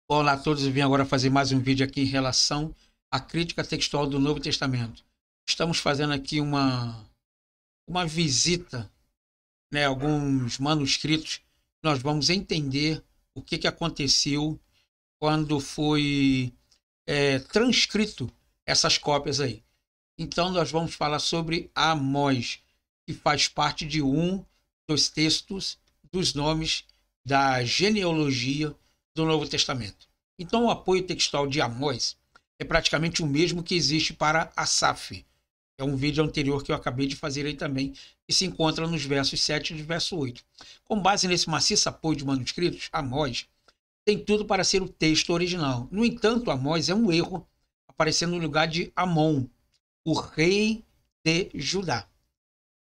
Olá a todos, eu vim agora fazer mais um vídeo aqui em relação à crítica textual do Novo Testamento. Estamos fazendo aqui uma visita, né, alguns manuscritos. Nós vamos entender o que aconteceu quando foi transcrito essas cópias aí. Então nós vamos falar sobre Amós, que faz parte de um dos textos dos nomes da genealogia do Novo Testamento. Então o apoio textual de Amós é praticamente o mesmo que existe para Asaf. É um vídeo anterior que eu acabei de fazer aí também, que se encontra nos versos 7 e verso 8. Com base nesse maciço apoio de manuscritos, Amós tem tudo para ser o texto original. No entanto, Amós é um erro, aparecendo no lugar de Amon, o rei de Judá.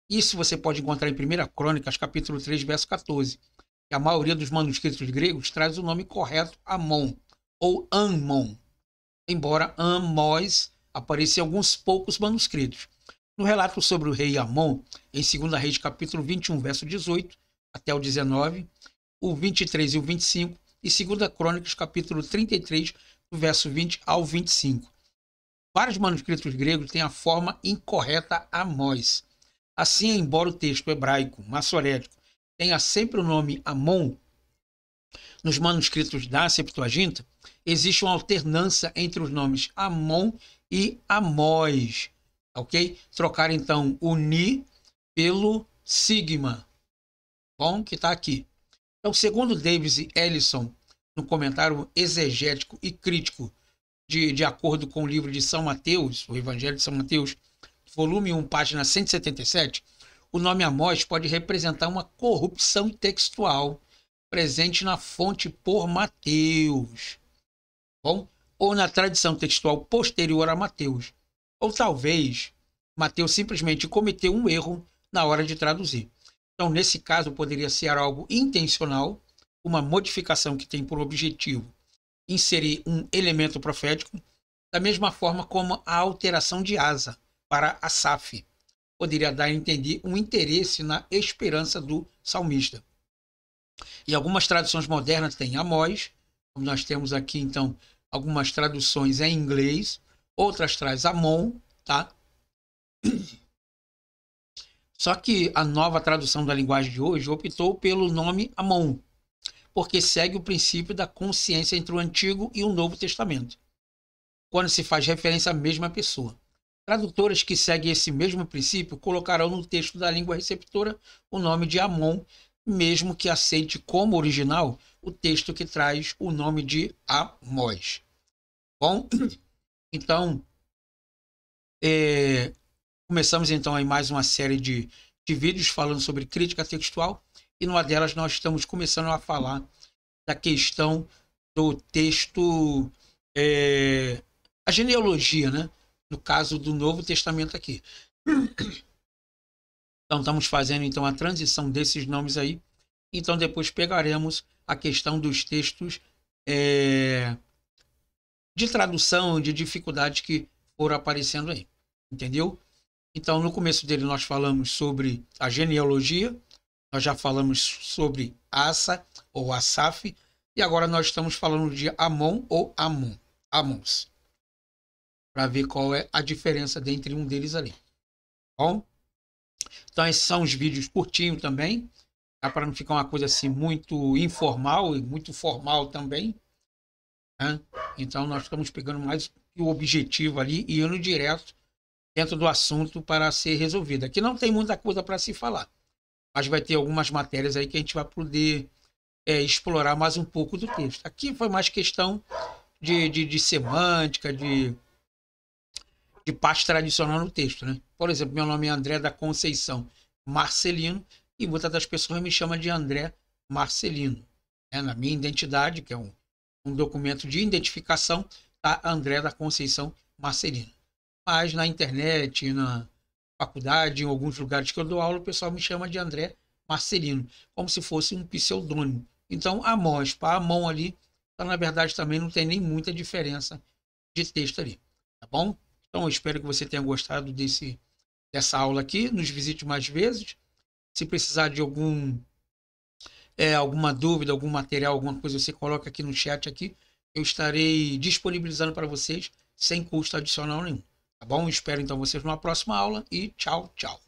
Isso você pode encontrar em 1 Crônicas, capítulo 3, verso 14. A maioria dos manuscritos gregos traz o nome correto Amon, ou Ammon, embora Amós apareça em alguns poucos manuscritos. No relato sobre o rei Amon, em 2 Reis, capítulo 21, verso 18 até o 19, o 23 e o 25, e 2 Crônicas, capítulo 33, do verso 20 ao 25. Vários manuscritos gregos têm a forma incorreta Amós. Assim, embora o texto hebraico maçorético tenha sempre o nome Amon, nos manuscritos da Septuaginta, existe uma alternância entre os nomes Amon e Amós, ok? Trocar então o Ni pelo Sigma, bom, que está aqui. Então, segundo Davis e Ellison, no comentário exegético e crítico de acordo com o livro de São Mateus, o Evangelho de São Mateus, volume 1, página 177, o nome Amós pode representar uma corrupção textual presente na fonte por Mateus, bom? Ou na tradição textual posterior a Mateus. Ou talvez Mateus simplesmente cometeu um erro na hora de traduzir. Então, nesse caso, poderia ser algo intencional, uma modificação que tem por objetivo inserir um elemento profético, da mesma forma como a alteração de Asa para Asaf poderia dar a entender um interesse na esperança do salmista. E algumas traduções modernas têm Amós, como nós temos aqui, então, algumas traduções em inglês, outras traz Amon, tá? Só que a nova tradução da linguagem de hoje optou pelo nome Amon, porque segue o princípio da consciência entre o Antigo e o Novo Testamento, quando se faz referência à mesma pessoa. Tradutoras que seguem esse mesmo princípio colocarão no texto da língua receptora o nome de Amon, mesmo que aceite como original o texto que traz o nome de Amós. Bom, então, começamos então aí mais uma série de vídeos falando sobre crítica textual, e numa delas nós estamos começando a falar da questão do texto, a genealogia, né? No caso do Novo Testamento aqui. Então estamos fazendo então a transição desses nomes aí. Então depois pegaremos a questão dos textos de tradução, de dificuldades que foram aparecendo aí. Entendeu? Então no começo dele nós falamos sobre a genealogia, nós já falamos sobre Asa ou Asaf, e agora nós estamos falando de Amon ou Amon, Amons, para ver qual é a diferença entre um deles ali. Bom? Então esses são os vídeos curtinhos também, tá? Para não ficar uma coisa assim muito informal e muito formal também, né? Então nós estamos pegando mais o objetivo ali e indo direto dentro do assunto para ser resolvido. Aqui não tem muita coisa para se falar, mas vai ter algumas matérias aí que a gente vai poder explorar mais um pouco do texto. Aqui foi mais questão de semântica, de parte tradicional no texto, né? Por exemplo, meu nome é André da Conceição Marcelino e muitas das pessoas me chamam de André Marcelino. Na minha identidade, que é um documento de identificação, tá André da Conceição Marcelino. Mas na internet, na faculdade, em alguns lugares que eu dou aula, o pessoal me chama de André Marcelino, como se fosse um pseudônimo. Então, Amós para Amon ali, então, na verdade, também não tem nem muita diferença de texto ali, tá bom? Então, eu espero que você tenha gostado dessa aula aqui. Nos visite mais vezes. Se precisar de alguma dúvida, algum material, alguma coisa, você coloca aqui no chat aqui, eu estarei disponibilizando para vocês sem custo adicional nenhum. Tá bom? Espero então vocês numa próxima aula e tchau, tchau.